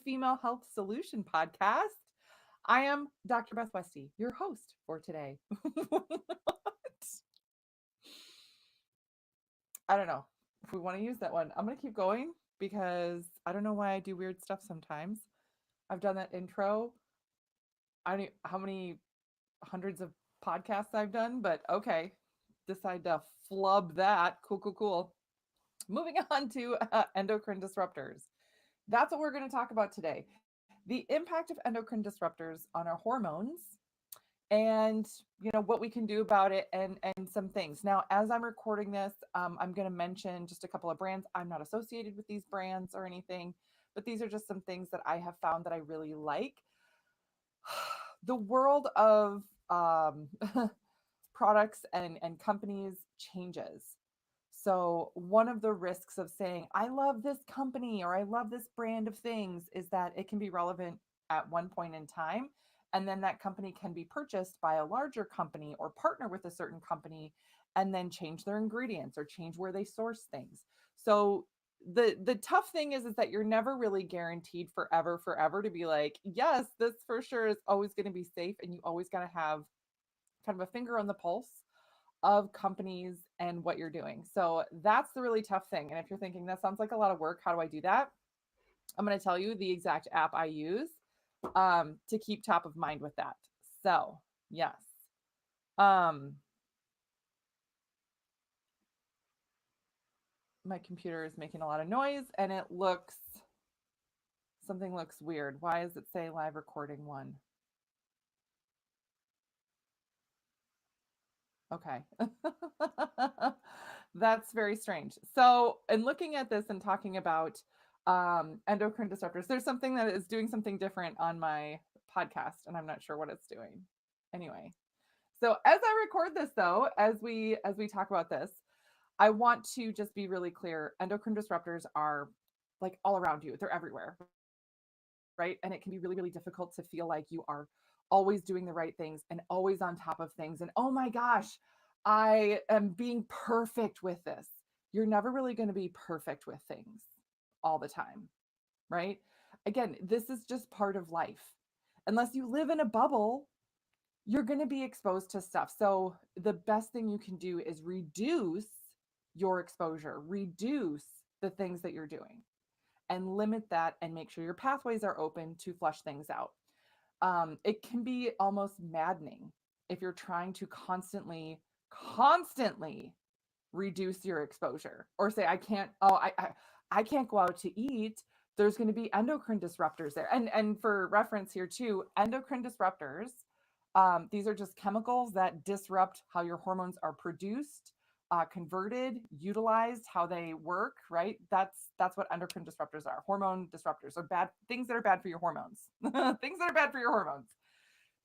Female Health Solution podcast. I am Dr. Beth Westie, your host for today. I don't know if we want to use that one. I'm going to keep going because I don't know why I do weird stuff sometimes. I've done that intro. I don't know how many hundreds of podcasts I've done, but okay. Decide to flub that. Cool, cool, cool. Moving on to endocrine disruptors. That's what we're going to talk about today. The impact of endocrine disruptors on our hormones and what we can do about it and some things. Now, as I'm recording this, I'm going to mention just a couple of brands. I'm not associated with these brands or anything, but these are just some things that I have found that I really like. The world of products and companies changes. So, one of the risks of saying, I love this company or I love this brand of things is that it can be relevant at one point in time. And then that company can be purchased by a larger company or partner with a certain company and then change their ingredients or change where they source things. So, the tough thing is that you're never really guaranteed forever to be like, yes, this for sure is always going to be safe. And you always got to have kind of a finger on the pulse of companies and what you're doing. So that's the really tough thing. And if you're thinking that sounds like a lot of work, how do I do that? I'm going to tell you the exact app I use to keep top of mind with that. So, yes. Um, my computer is making a lot of noise and something looks weird. Why does it say live recording one? Okay. That's very strange. So, in looking at this and talking about endocrine disruptors, there's something that is doing something different on my podcast, and I'm not sure what it's doing. Anyway, so as I record this, though, as we talk about this, I want to just be really clear. Endocrine disruptors are like all around you; they're everywhere, right? And it can be really, really difficult to feel like you are always doing the right things and always on top of things. And oh my gosh, I am being perfect with this. You're never really going to be perfect with things all the time, right? Again, this is just part of life. Unless you live in a bubble, you're going to be exposed to stuff. So the best thing you can do is reduce your exposure, reduce the things that you're doing and limit that and make sure your pathways are open to flush things out. It can be almost maddening if you're trying to constantly reduce your exposure or say, I can't go out to eat. There's going to be endocrine disruptors there. And for reference here too, endocrine disruptors, these are just chemicals that disrupt how your hormones are produced, converted, utilized, how they work, right? That's what endocrine disruptors are. Hormone disruptors are bad things that are bad for your hormones. Things that are bad for your hormones.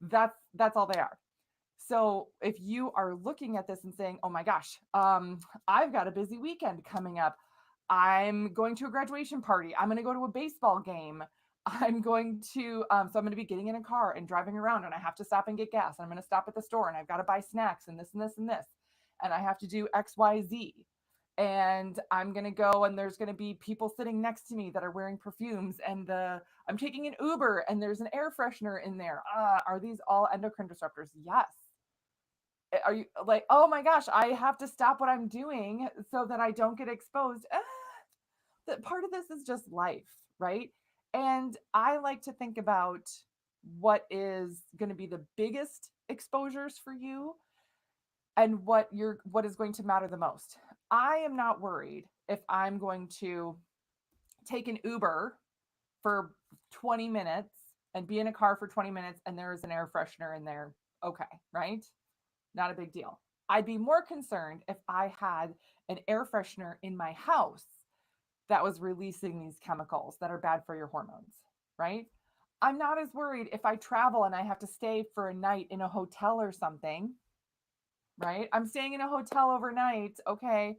That's all they are. So if you are looking at this and saying, "Oh my gosh, I've got a busy weekend coming up. I'm going to a graduation party. I'm going to go to a baseball game. I'm going to so I'm going to be getting in a car and driving around, and I have to stop and get gas. And I'm going to stop at the store, and I've got to buy snacks and this and this and this, and I have to do X, Y, Z. And I'm going to go, and there's going to be people sitting next to me that are wearing perfumes, and I'm taking an Uber, and there's an air freshener in there. Are these all endocrine disruptors? Yes. Are you like, oh my gosh, I have to stop what I'm doing so that I don't get exposed? That part of this is just life, right? And I like to think about what is going to be the biggest exposures for you and what is going to matter the most. I am not worried if I'm going to take an Uber for 20 minutes and be in a car for 20 minutes and there is an air freshener in there. Okay, right? Not a big deal. I'd be more concerned if I had an air freshener in my house that was releasing these chemicals that are bad for your hormones, right? I'm not as worried if I travel and I have to stay for a night in a hotel or something, right? I'm staying in a hotel overnight, okay,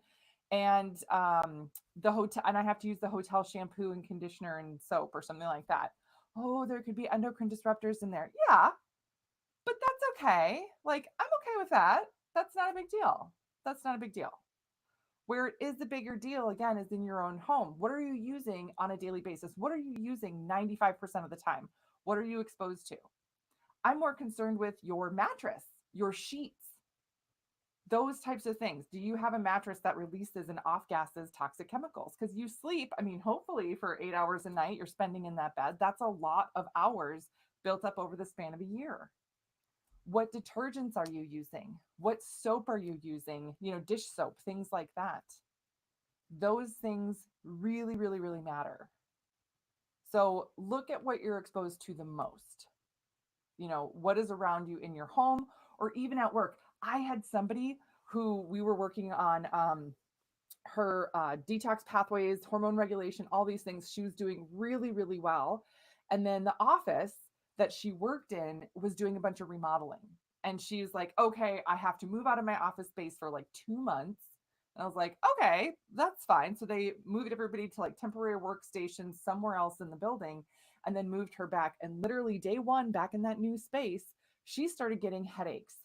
and the hotel, and I have to use the hotel shampoo and conditioner and soap or something like that. Oh, there could be endocrine disruptors in there. Yeah, but that's okay. Like, I'm okay with that. That's not a big deal. That's not a big deal. Where it is a bigger deal, again, is in your own home. What are you using on a daily basis? What are you using 95% of the time? What are you exposed to? I'm more concerned with your mattress, your sheets, those types of things. Do you have a mattress that releases and off gases toxic chemicals? Because you sleep, I mean, hopefully for 8 hours a night, you're spending in that bed. That's a lot of hours built up over the span of a year. What detergents are you using? What soap are you using? Dish soap, things like that. Those things really, really, really matter. So look at what you're exposed to the most. What is around you in your home or even at work. I had somebody who we were working on her detox pathways, hormone regulation, all these things. She was doing really, really well. And then the office that she worked in was doing a bunch of remodeling. And she's like, okay, I have to move out of my office space for like 2 months. And I was like, okay, that's fine. So they moved everybody to like temporary workstations somewhere else in the building and then moved her back. And literally day one, back in that new space, she started getting headaches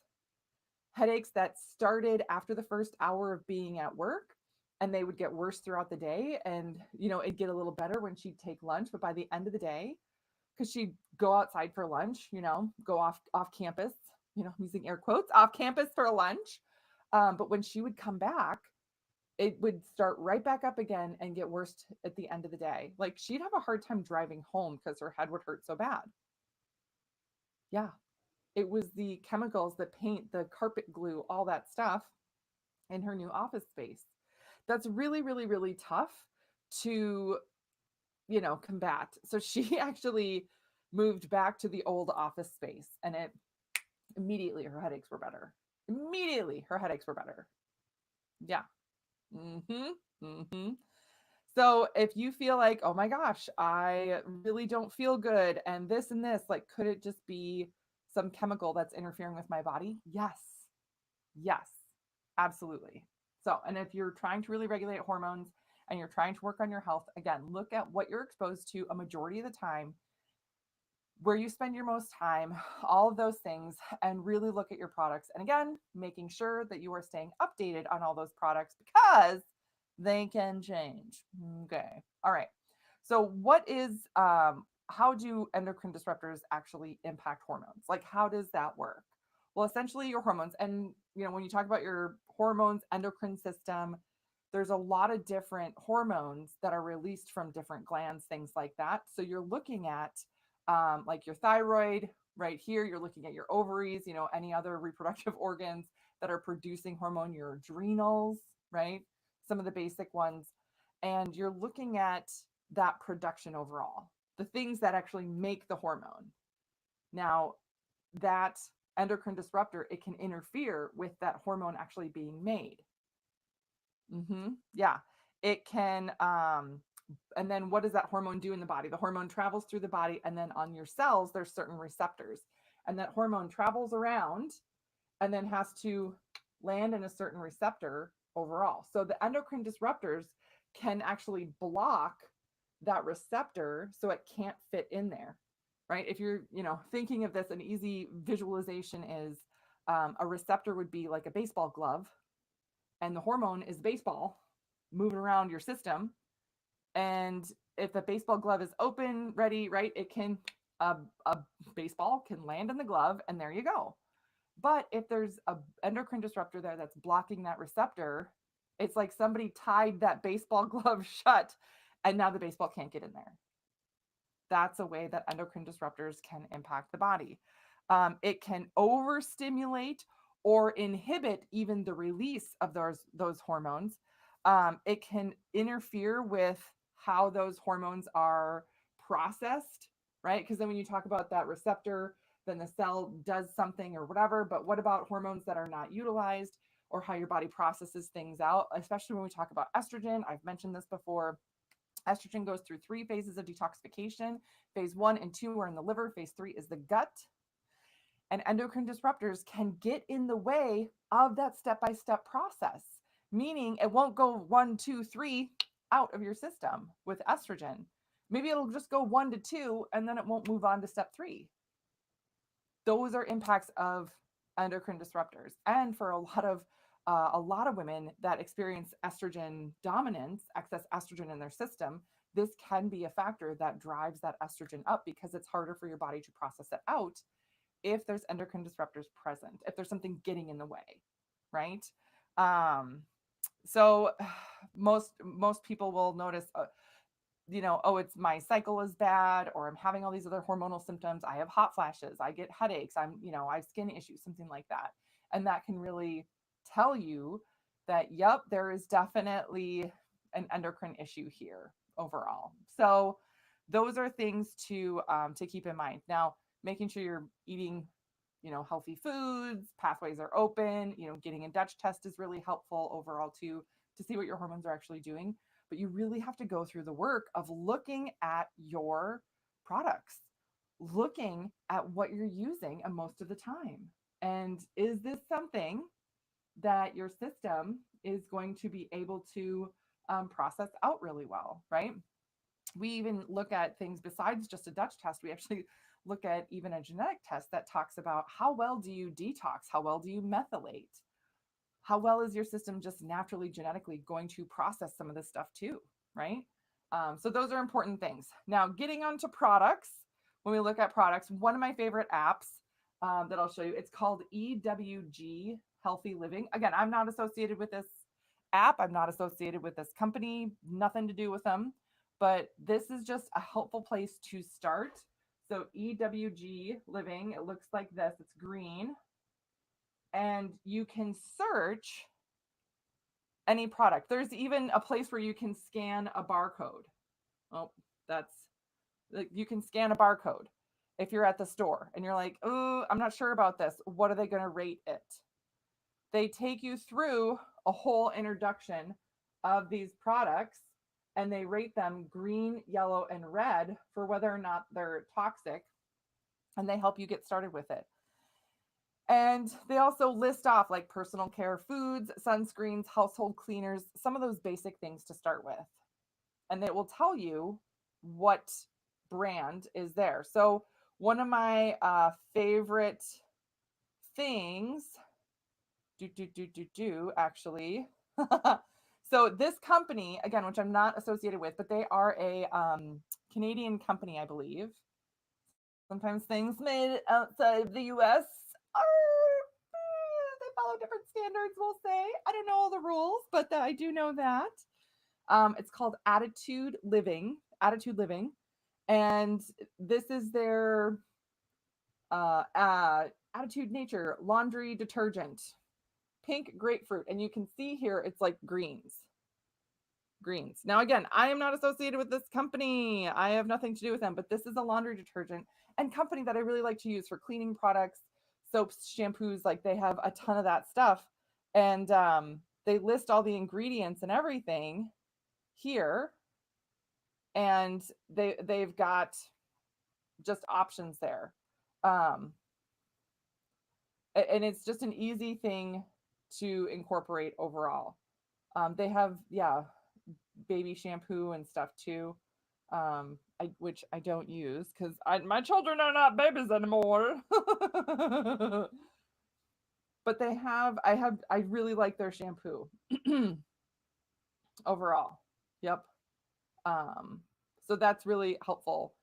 that started after the first hour of being at work, and they would get worse throughout the day. And it'd get a little better when she'd take lunch, but by the end of the day, because she'd go outside for lunch, go off campus, I'm using air quotes, off campus for lunch. But when she would come back, it would start right back up again and get worse at the end of the day. Like she'd have a hard time driving home because her head would hurt so bad. Yeah, it was the chemicals, the paint, the carpet glue, all that stuff in her new office space. That's really, really, really tough to, combat. So she actually moved back to the old office space, and it immediately her headaches were better. Immediately her headaches were better. Yeah. Mhm. Mhm. So if you feel like, "Oh my gosh, I really don't feel good and this, like could it just be some chemical that's interfering with my body?" Yes. Yes. Absolutely. So, and if you're trying to really regulate hormones and you're trying to work on your health, again, look at what you're exposed to a majority of the time, where you spend your most time, all of those things, and really look at your products. And again, making sure that you are staying updated on all those products because they can change. Okay. All right. So, how do endocrine disruptors actually impact hormones? Like, how does that work? Well, essentially, your hormones, and when you talk about your hormones, endocrine system, there's a lot of different hormones that are released from different glands, things like that. So, you're looking at like your thyroid right here. You're looking at your ovaries, any other reproductive organs that are producing hormone, your adrenals, right? Some of the basic ones. And you're looking at that production overall, the things that actually make the hormone. Now, that endocrine disruptor, it can interfere with that hormone actually being made. Yeah, it can. And then what does that hormone do in the body? The hormone travels through the body, and then on your cells, there's certain receptors, and that hormone travels around and then has to land in a certain receptor overall. So the endocrine disruptors can actually block that receptor so it can't fit in there, right? If you're, thinking of this, an easy visualization is a receptor would be like a baseball glove, and the hormone is baseball moving around your system. And if the baseball glove is open, ready, right, it can, a baseball can land in the glove, and there you go. But if there's a endocrine disruptor there that's blocking that receptor, it's like somebody tied that baseball glove shut, and now the baseball can't get in there. That's a way that endocrine disruptors can impact the body. It can overstimulate or inhibit even the release of those hormones. It can interfere with how those hormones are processed, right? Because then when you talk about that receptor, then the cell does something or whatever. But what about hormones that are not utilized, or how your body processes things out? Especially when we talk about estrogen, I've mentioned this before. Estrogen goes through 3 phases of detoxification. Phase 1 and 2 are in the liver. Phase 3 is the gut. And endocrine disruptors can get in the way of that step-by-step process, meaning it won't go 1, 2, 3 out of your system with estrogen. Maybe it'll just go 1 to 2, and then it won't move on to step 3. Those are impacts of endocrine disruptors. And for a lot of a lot of women that experience estrogen dominance, excess estrogen in their system, this can be a factor that drives that estrogen up because it's harder for your body to process it out if there's endocrine disruptors present, if there's something getting in the way, right? Um, so most people will notice, oh, it's my cycle is bad, or I'm having all these other hormonal symptoms. I have hot flashes, I get headaches, I have skin issues, something like that. And that can really tell you that, yep, there is definitely an endocrine issue here overall. So those are things to keep in mind. Now, making sure you're eating, healthy foods, pathways are open, getting a Dutch test is really helpful overall too, to see what your hormones are actually doing. But you really have to go through the work of looking at your products, looking at what you're using and most of the time. And is this something that your system is going to be able to process out really well, right? We even look at things besides just a Dutch test. We actually look at even a genetic test that talks about how well do you detox? How well do you methylate? How well is your system just naturally genetically going to process some of this stuff too, right? So those are important things. Now, getting onto products, when we look at products, one of my favorite apps that I'll show you, it's called EWG Healthy Living. Again, I'm not associated with this app. I'm not associated with this company, nothing to do with them, but this is just a helpful place to start. So EWG Living, it looks like this, it's green, and you can search any product. There's even a place where you can scan a barcode. Oh, that's, you can scan a barcode if you're at the store and you're like, oh, I'm not sure about this. What are they going to rate it? They take you through a whole introduction of these products and they rate them green, yellow, and red for whether or not they're toxic, and they help you get started with it. And they also list off like personal care foods, sunscreens, household cleaners, some of those basic things to start with. And it will tell you what brand is there. So one of my favorite things, actually. So this company, again, which I'm not associated with, but they are a Canadian company, I believe. Sometimes things made outside of the US they follow different standards, we'll say. I don't know all the rules, but I do know that. It's called Attitude Living. Attitude Living. And this is their Attitude Nature laundry detergent. Pink grapefruit. And you can see here, it's like greens. Greens. Now, again, I am not associated with this company. I have nothing to do with them, but this is a laundry detergent and company that I really like to use for cleaning products, soaps, shampoos. Like they have a ton of that stuff. And they list all the ingredients and everything here. And they've got just options there. And it's just an easy thing to incorporate overall. They have, baby shampoo and stuff too, which I don't use because my children are not babies anymore. But I really like their shampoo overall. Yep. So that's really helpful.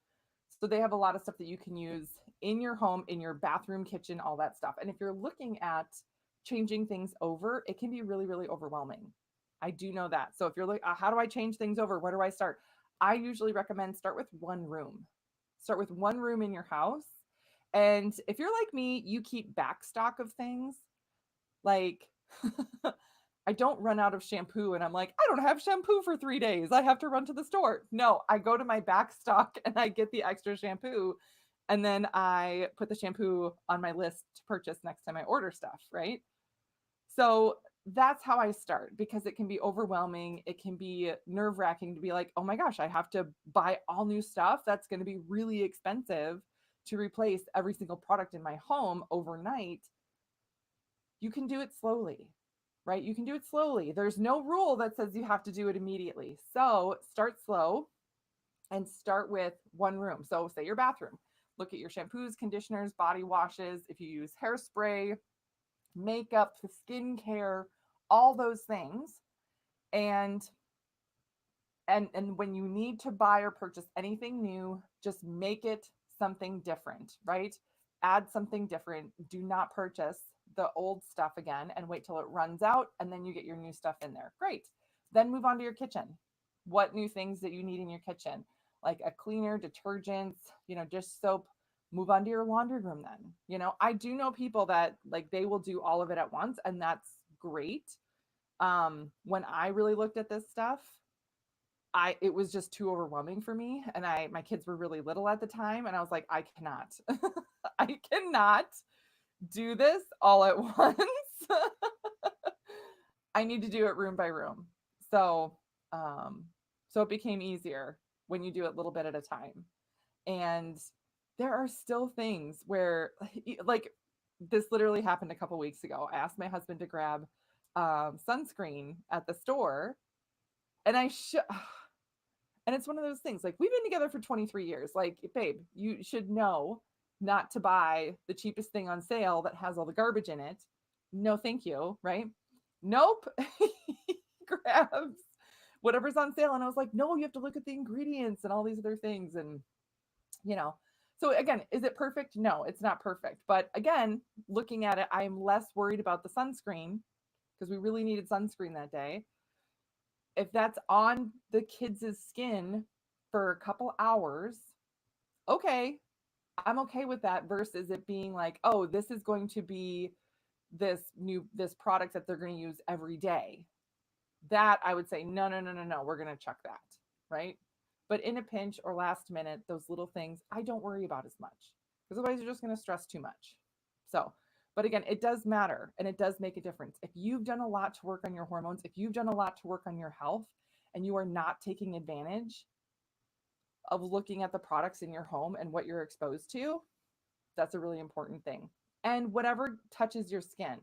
So they have a lot of stuff that you can use in your home, in your bathroom, kitchen, all that stuff. And if you're looking at changing things over, it can be really, really overwhelming. I do know that. So if you're like, how do I change things over? Where do I start? I usually recommend start with one room. Start with one room in your house. And if you're like me, you keep back stock of things. Like I don't run out of shampoo and I'm like, I don't have shampoo for 3 days. I have to run to the store. No, I go to my back stock and I get the extra shampoo. And then I put the shampoo on my list to purchase next time I order stuff, right? So that's how I start, because it can be overwhelming. It can be nerve wracking to be like, oh my gosh, I have to buy all new stuff. That's going to be really expensive to replace every single product in my home overnight. You can do it slowly, right? You can do it slowly. There's no rule that says you have to do it immediately. So start slow and start with one room. So say your bathroom, look at your shampoos, conditioners, body washes. If you use hairspray, makeup, skincare, all those things. And when you need to buy or purchase anything new, just make it something different, right? Add something different. Do not purchase the old stuff again and wait till it runs out and then you get your new stuff in there. Great. Then move on to your kitchen. What new things that you need in your kitchen? Like a cleaner, detergents, dish soap. Move on to your laundry room then. I do know people that like they will do all of it at once, and that's great. When I really looked at this stuff, it was just too overwhelming for me, and my kids were really little at the time, and I was like, I cannot. I cannot do this all at once. I need to do it room by room. So so it became easier when you do it a little bit at a time. And there are still things where like this literally happened a couple weeks ago. I asked my husband to grab sunscreen at the store, and and it's one of those things, like, we've been together for 23 years. Like, babe, you should know not to buy the cheapest thing on sale that has all the garbage in it. No, thank you. Right? Nope. He grabs whatever's on sale. And I was like, no, you have to look at the ingredients and all these other things. And, you know, so again, is it perfect? No, it's not perfect. But again, looking at it, I am less worried about the sunscreen because we really needed sunscreen that day. If that's on the kids' skin for a couple hours, okay, I'm okay with that versus it being like, oh, this is going to be this product that they're going to use every day. That I would say, no, no, no, no, no, we're going to chuck that, right? But in a pinch or last minute, those little things, I don't worry about as much because otherwise you're just going to stress too much. So, but again, it does matter and it does make a difference. If you've done a lot to work on your hormones, if you've done a lot to work on your health and you are not taking advantage of looking at the products in your home and what you're exposed to, that's a really important thing. And whatever touches your skin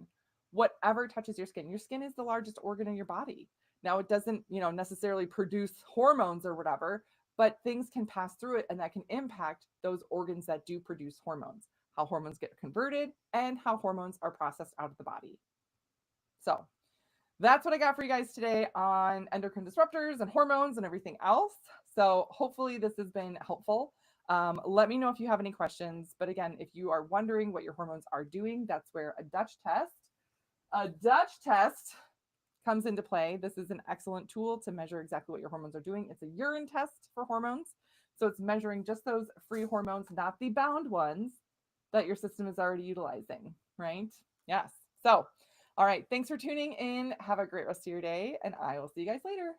is the largest organ in your body. Now it doesn't, necessarily produce hormones or whatever, but things can pass through it and that can impact those organs that do produce hormones, how hormones get converted and how hormones are processed out of the body. So that's what I got for you guys today on endocrine disruptors and hormones and everything else. So hopefully this has been helpful. Let me know if you have any questions. But again, if you are wondering what your hormones are doing, that's where a Dutch test comes into play. This is an excellent tool to measure exactly what your hormones are doing. It's a urine test for hormones. So it's measuring just those free hormones, not the bound ones that your system is already utilizing, right? Yes. So, all right. Thanks for tuning in. Have a great rest of your day, and I will see you guys later.